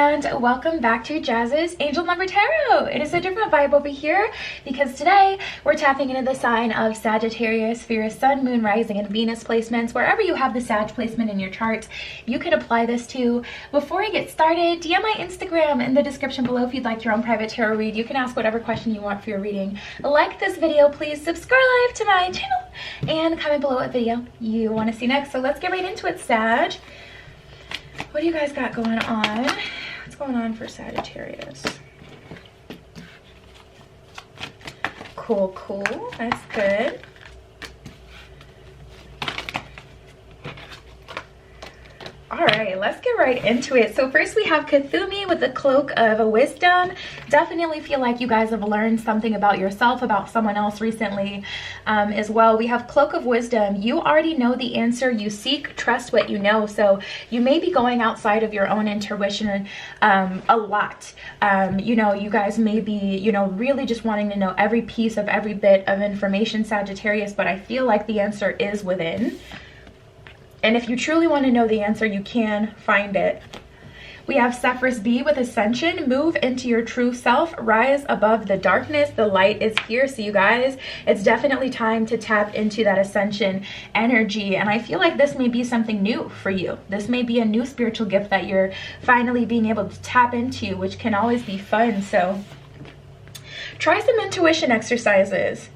and welcome back to Jazz's Angel Number Tarot. It is a different vibe over here because today we're tapping into the sign of Sagittarius for your Sun, Moon, Rising, and Venus placements. Wherever you have the Sag placement in your chart, you can apply this to. Before I get started, DM my Instagram in the description below if you'd like your own private tarot read. You can ask whatever question you want for your reading. Like this video, please subscribe to my channel, and comment below what video you want to see next. So let's get right into it, Sag. What do you guys got going on? What's going on for Sagittarius? Cool. That's good. All right, let's get right into it. So first we have Kathumi with the Cloak of Wisdom. Definitely feel like you guys have learned something about yourself, about someone else recently as well. We have Cloak of Wisdom. You already know the answer you seek. Trust what you know. So you may be going outside of your own intuition a lot. You guys may be, really just wanting to know every piece of every bit of information, Sagittarius, but I feel like the answer is within. And if you truly want to know the answer, you can find it. We have Zephyrus B with Ascension. Move into your true self. Rise above the darkness. The light is here. So you guys, it's definitely time to tap into that Ascension energy. And I feel like this may be something new for you. This may be a new spiritual gift that you're finally being able to tap into, which can always be fun. So try some intuition exercises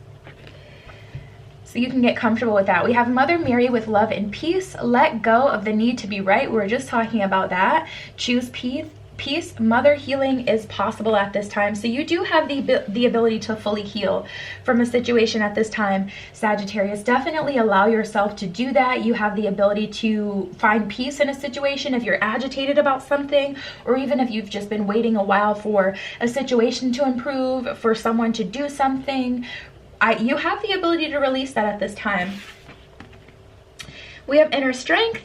so you can get comfortable with that. We have Mother Mary with Love and Peace. Let go of the need to be right. We were just talking about that. Choose peace. Mother healing is possible at this time. So you do have the ability to fully heal from a situation at this time, Sagittarius. Definitely allow yourself to do that. You have the ability to find peace in a situation if you're agitated about something, or even if you've just been waiting a while for a situation to improve, for someone to do something. You have the ability to release that at this time. We have Inner Strength.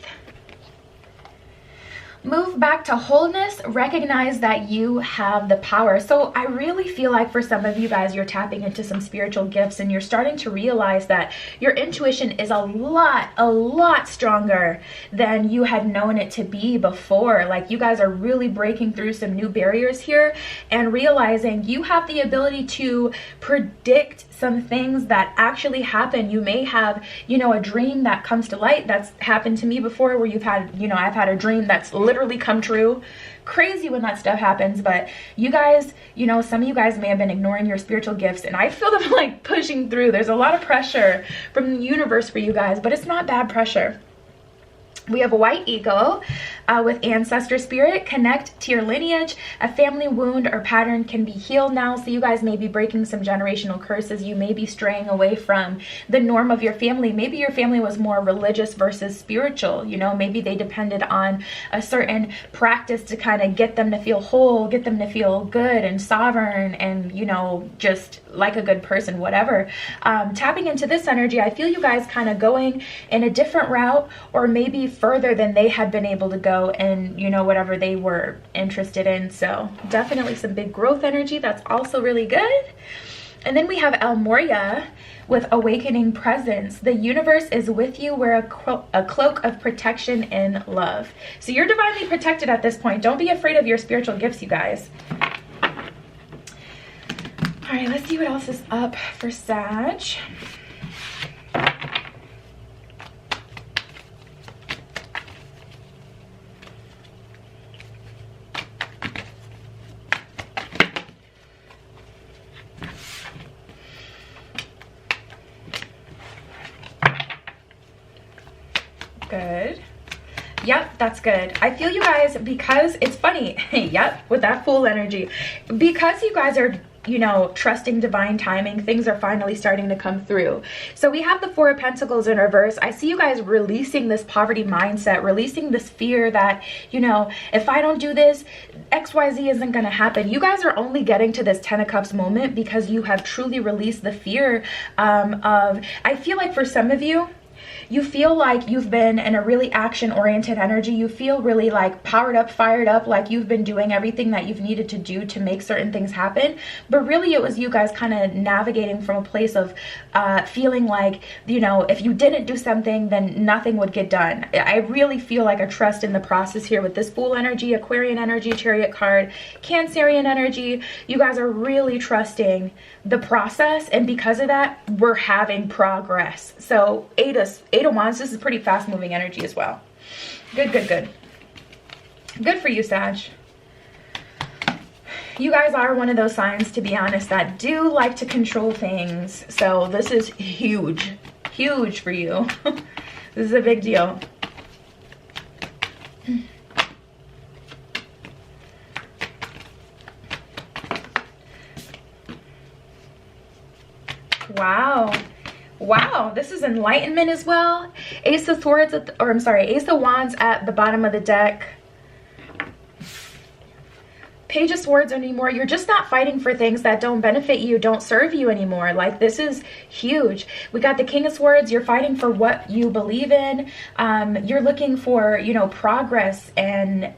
Move back to wholeness. Recognize that you have the power. So I really feel like for some of you guys, you're tapping into some spiritual gifts and you're starting to realize that your intuition is a lot stronger than you had known it to be before. Like, you guys are really breaking through some new barriers here and realizing you have the ability to predict some things that actually happen. You may have, a dream that comes to light. That's happened to me before, where you've had, I've had a dream that's literally come true. Crazy when that stuff happens. But you guys, some of you guys may have been ignoring your spiritual gifts, and I feel them like pushing through. There's a lot of pressure from the universe for you guys, but it's not bad pressure. We have a White Eagle with Ancestor Spirit. Connect to your lineage. A family wound or pattern can be healed now. So you guys may be breaking some generational curses. You may be straying away from the norm of your family. Maybe your family was more religious versus spiritual. Maybe they depended on a certain practice to kind of get them to feel whole, get them to feel good and sovereign and, just like a good person, whatever. Tapping into this energy, I feel you guys kind of going in a different route, or maybe further than they had been able to go and whatever they were interested in. So definitely some big growth energy. That's also really good. And then we have El Moria with Awakening Presence. The universe is with you. Wear a cloak of protection and love. So you're divinely protected at this point. Don't be afraid of your spiritual gifts, you guys. All right, let's see what else is up for Sag. Good. Yep, that's good. I feel you guys, because it's funny. Yep, with that Fool energy. Because you guys are, trusting divine timing, things are finally starting to come through. So we have the Four of Pentacles in reverse. I see you guys releasing this poverty mindset, releasing this fear that, if I don't do this, XYZ isn't going to happen. You guys are only getting to this Ten of Cups moment because you have truly released the fear I feel like for some of you, you feel like you've been in a really action-oriented energy. You feel really like powered up, fired up, like you've been doing everything that you've needed to do to make certain things happen. But really it was you guys kind of navigating from a place of feeling like, you know, if you didn't do something, then nothing would get done. I really feel like a trust in the process here with this Fool energy, Aquarian energy, Chariot card, Cancerian energy. You guys are really trusting the process, and because of that, we're having progress. So Eight of Wands, this is pretty fast moving energy as well. Good, good, good. Good for you, Sag. You guys are one of those signs, to be honest, that do like to control things. So this is huge, huge for you. This is a big deal. Wow. Wow, this is enlightenment as well. Ace of Swords, Ace of Wands at the bottom of the deck. Page of Swords anymore. You're just not fighting for things that don't benefit you, don't serve you anymore. Like, this is huge. We got the King of Swords. You're fighting for what you believe in. You're looking for, you know, progress and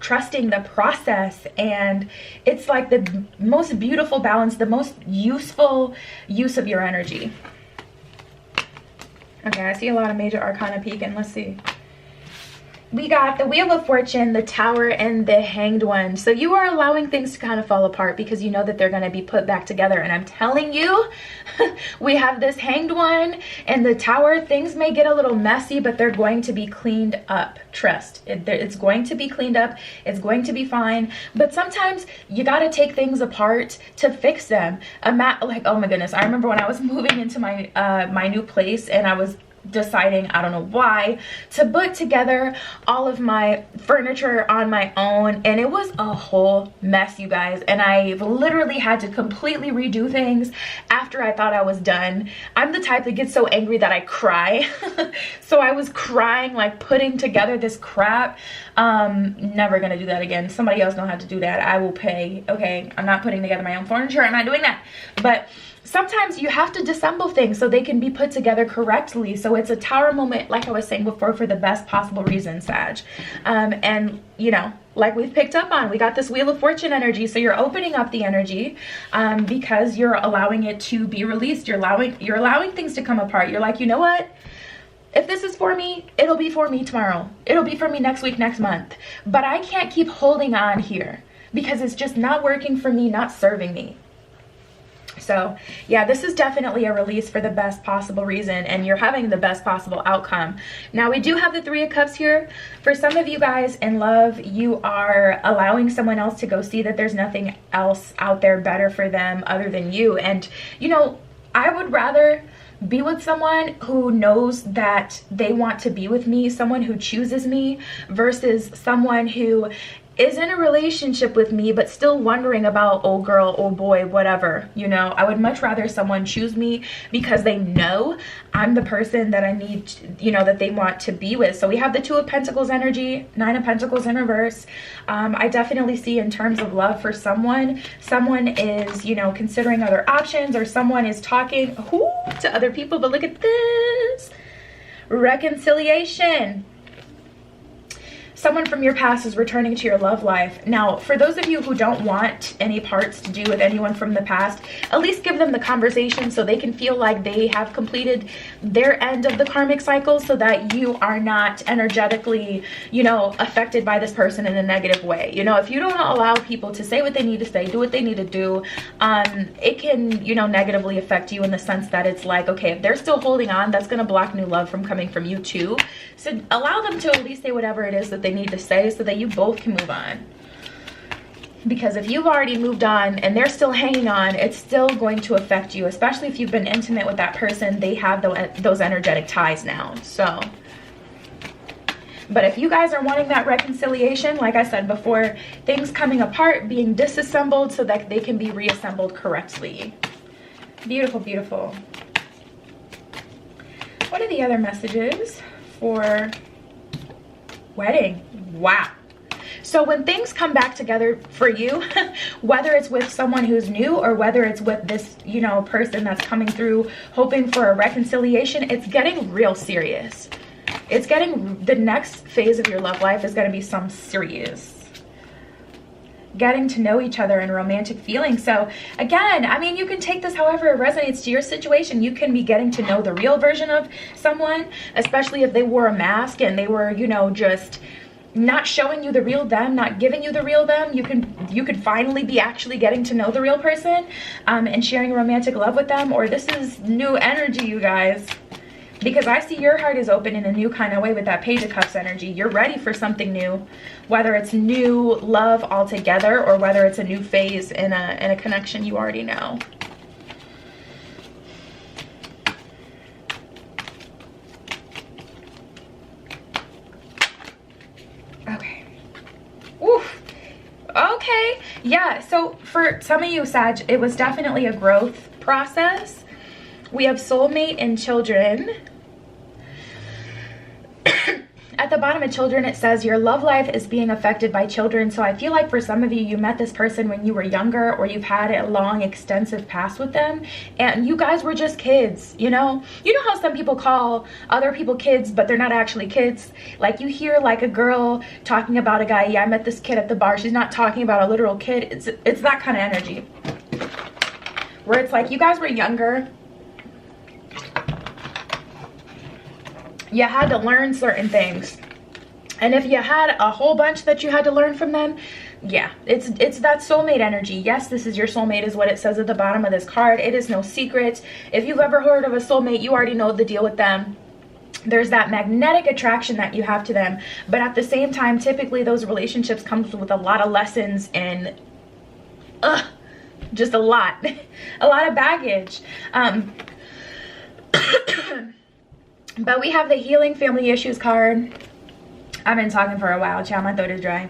trusting the process. And it's like the most beautiful balance, the most useful use of your energy. Okay, I see a lot of major arcana peeking. Let's see. We got the Wheel of Fortune, the Tower, and the Hanged One. So you are allowing things to kind of fall apart because you know that they're going to be put back together. And I'm telling you, we have this Hanged One and the Tower. Things may get a little messy, but they're going to be cleaned up. Trust. It's going to be cleaned up. It's going to be fine. But sometimes you got to take things apart to fix them. Like, oh my goodness. I remember when I was moving into my my new place, and I was deciding, I don't know why, to put together all of my furniture on my own, and it was a whole mess, you guys. And I literally had to completely redo things after I thought I was done. I'm the type that gets so angry that I cry. So I was crying, like putting together this crap. Never gonna do that again. Somebody else know how to do that. I will pay. Okay, I'm not putting together my own furniture. I'm not doing that. But sometimes you have to disassemble things so they can be put together correctly. So it's a Tower moment, like I was saying before, for the best possible reason, Sag. And, you know, like we've picked up on, we got this Wheel of Fortune energy. So you're opening up the energy because you're allowing it to be released. You're allowing things to come apart. You're like, you know what? If this is for me, it'll be for me tomorrow. It'll be for me next week, next month. But I can't keep holding on here because it's just not working for me, not serving me. So yeah, this is definitely a release for the best possible reason, and you're having the best possible outcome. Now, we do have the Three of Cups here. For some of you guys in love, you are allowing someone else to go see that there's nothing else out there better for them other than you. And, you know, I would rather be with someone who knows that they want to be with me, someone who chooses me, versus someone who is in a relationship with me but still wondering about old girl, old boy, whatever. You know, I would much rather someone choose me because they know I'm the person that I need, you know, that they want to be with. So we have the Two of Pentacles energy, Nine of Pentacles in reverse. I definitely see in terms of love for someone is, you know, considering other options, or someone is talking to other people. But look at this, reconciliation. Someone from your past is returning to your love life. Now, for those of you who don't want any parts to do with anyone from the past, at least give them the conversation so they can feel like they have completed their end of the karmic cycle, so that you are not energetically, you know, affected by this person in a negative way. You know, if you don't allow people to say what they need to say, do what they need to do, it can, you know, negatively affect you in the sense that it's like, okay, if they're still holding on, that's going to block new love from coming from you too. So allow them to at least say whatever it is that they need to say so that you both can move on. Because if you've already moved on and they're still hanging on, it's still going to affect you, especially if you've been intimate with that person. They have those energetic ties now. So, but if you guys are wanting that reconciliation, like I said before, things coming apart, being disassembled so that they can be reassembled correctly. Beautiful, beautiful. What are the other messages for wedding? Wow. So when things come back together for you, whether it's with someone who's new or whether it's with this, you know, person that's coming through hoping for a reconciliation, it's getting real serious. It's getting, the next phase of your love life is going to be some serious getting to know each other and romantic feelings. So again, I mean, you can take this however it resonates to your situation. You can be getting to know the real version of someone, especially if they wore a mask and they were, you know, just not showing you the real them, not giving you the real them. You could finally be actually getting to know the real person and sharing romantic love with them. Or this is new energy, you guys, because I see your heart is open in a new kind of way with that Page of Cups energy. You're ready for something new, whether it's new love altogether or whether it's a new phase in a connection you already know. Okay. Oof. Okay. Yeah, so for some of you, Sag, it was definitely a growth process. We have soulmate and children. At the bottom of children, it says your love life is being affected by children. So I feel like for some of you, you met this person when you were younger, or you've had a long, extensive past with them, and you guys were just kids, you know? You know how some people call other people kids, but they're not actually kids? Like you hear like a girl talking about a guy, yeah, I met this kid at the bar. She's not talking about a literal kid. It's that kind of energy. Where it's like you guys were younger. You had to learn certain things, and if you had a whole bunch that you had to learn from them, yeah, it's that soulmate energy. Yes, this is your soulmate is what it says at the bottom of this card. It is no secret. If you've ever heard of a soulmate, you already know the deal with them. There's that magnetic attraction that you have to them, but at the same time, typically those relationships comes with a lot of lessons and just a lot of baggage. But we have the healing family issues card. I've been talking for a while, child. My throat is dry.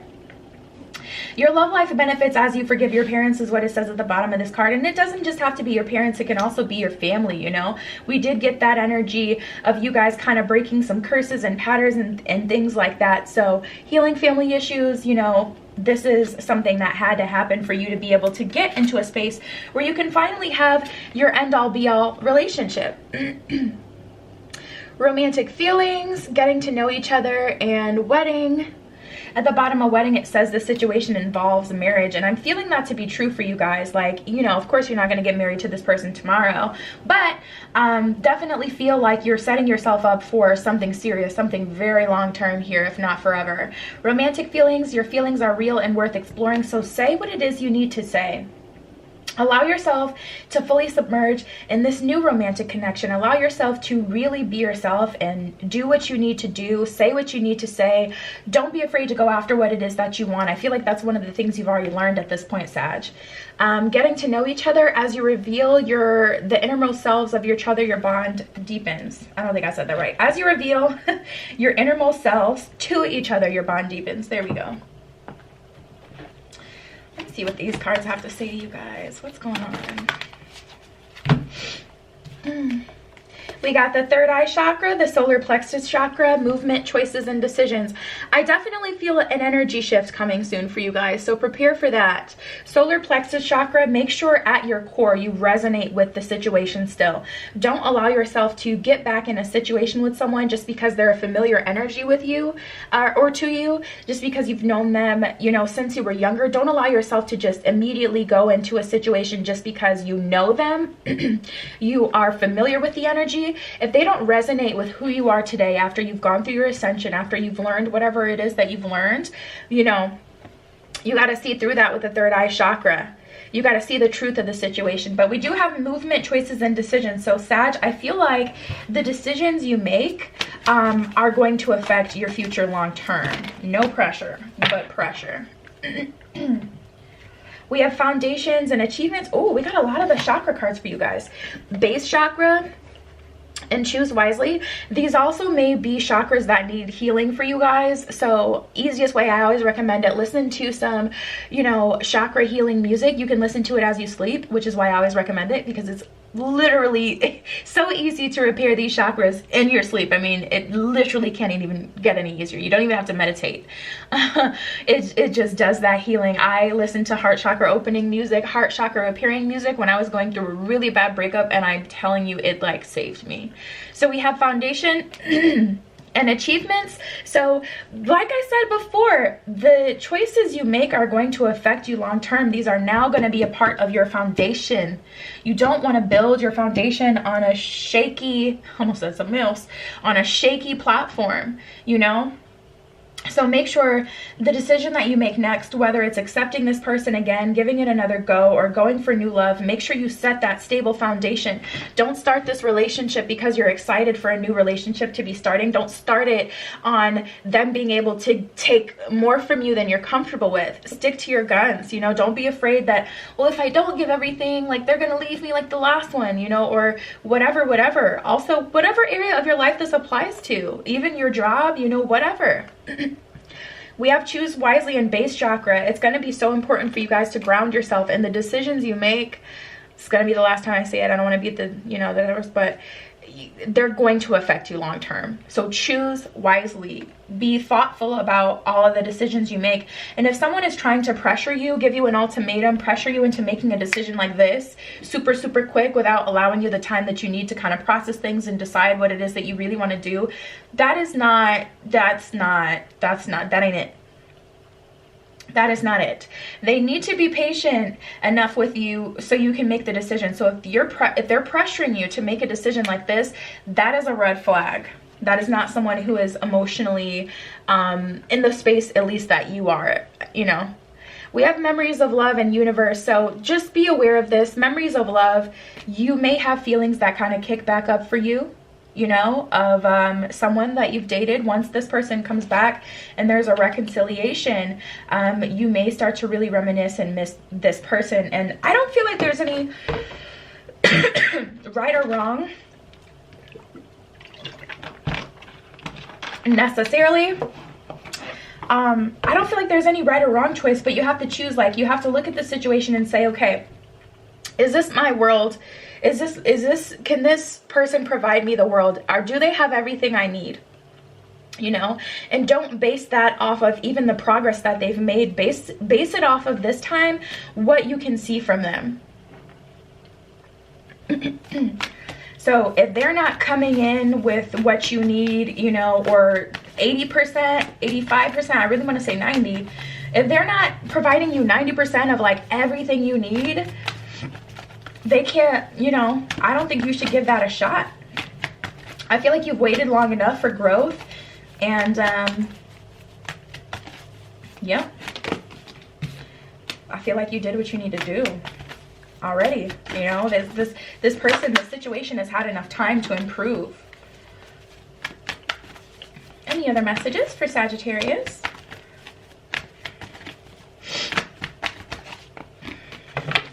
Your love life benefits as you forgive your parents is what it says at the bottom of this card. And it doesn't just have to be your parents. It can also be your family, you know. We did get that energy of you guys kind of breaking some curses and patterns and things like that. So healing family issues, you know, this is something that had to happen for you to be able to get into a space where you can finally have your end-all be-all relationship. Romantic feelings, getting to know each other, and wedding. At the bottom of wedding, it says the situation involves marriage, and I'm feeling that to be true for you guys. Like, you know, of course you're not going to get married to this person tomorrow, but definitely feel like you're setting yourself up for something serious, something very long-term here, if not forever. Romantic feelings, your feelings are real and worth exploring, so say what it is you need to say. Allow yourself to fully submerge in this new romantic connection. Allow yourself to really be yourself and do what you need to do. Say what you need to say. Don't be afraid to go after what it is that you want. I feel like that's one of the things you've already learned at this point, Sag. Getting to know each other as you reveal the innermost selves of each other, your bond deepens. I don't think I said that right. As you reveal your innermost selves to each other, your bond deepens. There we go. Let's see what these cards have to say to you guys. What's going on? We got the third eye chakra, the solar plexus chakra, movement, choices, and decisions. I definitely feel an energy shift coming soon for you guys, so prepare for that. Solar plexus chakra, make sure at your core you resonate with the situation still. Don't allow yourself to get back in a situation with someone just because they're a familiar energy with you or to you, just because you've known them, you know, since you were younger. Don't allow yourself to just immediately go into a situation just because you know them. You are familiar with the energy. If they don't resonate with who you are today, after you've gone through your ascension, after you've learned whatever it is that you've learned, you know, you got to see through that with the third eye chakra. You got to see the truth of the situation. But we do have movement, choices, and decisions. So Sag, I feel like the decisions you make are going to affect your future long term. No pressure, but pressure. We have foundations and achievements. Oh, we got a lot of the chakra cards for you guys. Base chakra and choose wisely. These also may be chakras that need healing for you guys. So easiest way, I always recommend it. Listen to some, you know, chakra healing music. You can listen to it as you sleep, which is why I always recommend it, because it's literally so easy to repair these chakras in your sleep. I mean, it literally can't even get any easier. You don't even have to meditate. It just does that healing. I listened to heart chakra opening music, heart chakra repairing music when I was going through a really bad breakup, and I'm telling you, it like saved me. So we have foundation and achievements. So like I said before, the choices you make are going to affect you long term. These are now going to be a part of your foundation. You don't want to build your foundation on a shaky, almost said something else, on a shaky platform, you know? So make sure the decision that you make next, whether it's accepting this person again, giving it another go, or going for new love, make sure you set that stable foundation. Don't start this relationship because you're excited for a new relationship to be starting. Don't start it on them being able to take more from you than you're comfortable with. Stick to your guns, you know. Don't be afraid that, well, if I don't give everything, like they're gonna leave me like the last one, you know, or whatever. Also, whatever area of your life this applies to, even your job, you know, whatever. We have choose wisely and base chakra. It's going to be so important for you guys to ground yourself in the decisions you make. It's going to be the last time I say it. I don't want to beat the, you know, the numbers, but they're going to affect you long term. So choose wisely. Be thoughtful about all of the decisions you make. And if someone is trying to pressure you, give you an ultimatum, pressure you into making a decision like this super quick without allowing you the time that you need to kind of process things and decide what it is that you really want to do, that ain't it. That is not it. They need to be patient enough with you so you can make the decision. So if they're pressuring you to make a decision like this, that is a red flag. That is not someone who is emotionally in the space, at least that you are, you know. We have memories of love and universe. So just be aware of this. Memories of love, you may have feelings that kind of kick back up for you, you know, of someone that you've dated. Once this person comes back and there's a reconciliation, you may start to really reminisce and miss this person. And I don't feel like there's any right or wrong necessarily. I don't feel like there's any right or wrong choice, but you have to choose. Like, you have to look at the situation and say, okay, is this my world? Can this person provide me the world? Or do they have everything I need? You know, and don't base that off of even the progress that they've made. Base it off of this time, what you can see from them. So if they're not coming in with what you need, you know, or 80%, 85%, I really want to say 90. If they're not providing you 90% of like everything you need, they can't, you know, I don't think you should give that a shot. I feel like you've waited long enough for growth, and yeah, I feel like you did what you need to do already. You know, this person, this situation has had enough time to improve. Any other messages for Sagittarius?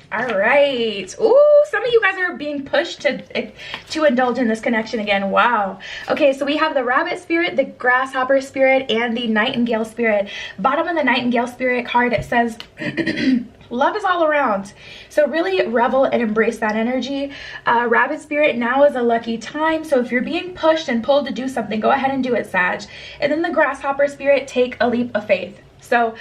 All right. Ooh, some of you guys are being pushed to indulge in this connection again. Wow. Okay, so we have the rabbit spirit, the grasshopper spirit, and the nightingale spirit. Bottom of the nightingale spirit card, it says love is all around. So really revel and embrace that energy. Rabbit spirit, now is a lucky time. So if you're being pushed and pulled to do something, go ahead and do it, Sag. And then the grasshopper spirit, take a leap of faith. So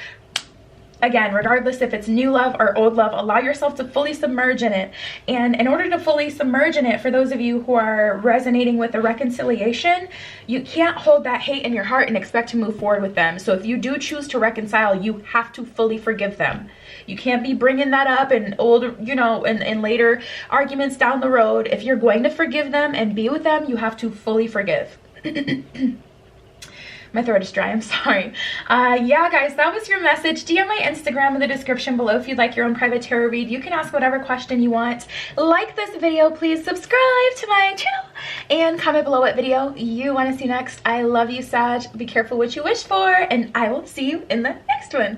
again, regardless if it's new love or old love, allow yourself to fully submerge in it. And in order to fully submerge in it, for those of you who are resonating with the reconciliation, you can't hold that hate in your heart and expect to move forward with them. So if you do choose to reconcile, you have to fully forgive them. You can't be bringing that up in old, you know, in later arguments down the road. If you're going to forgive them and be with them, you have to fully forgive. My throat is dry, I'm sorry. Yeah, guys, that was your message. DM my Instagram in the description below if you'd like your own private tarot read. You can ask whatever question you want. Like this video, please subscribe to my channel, and comment below what video you want to see next. I love you, Sag. Be careful what you wish for, and I will see you in the next one.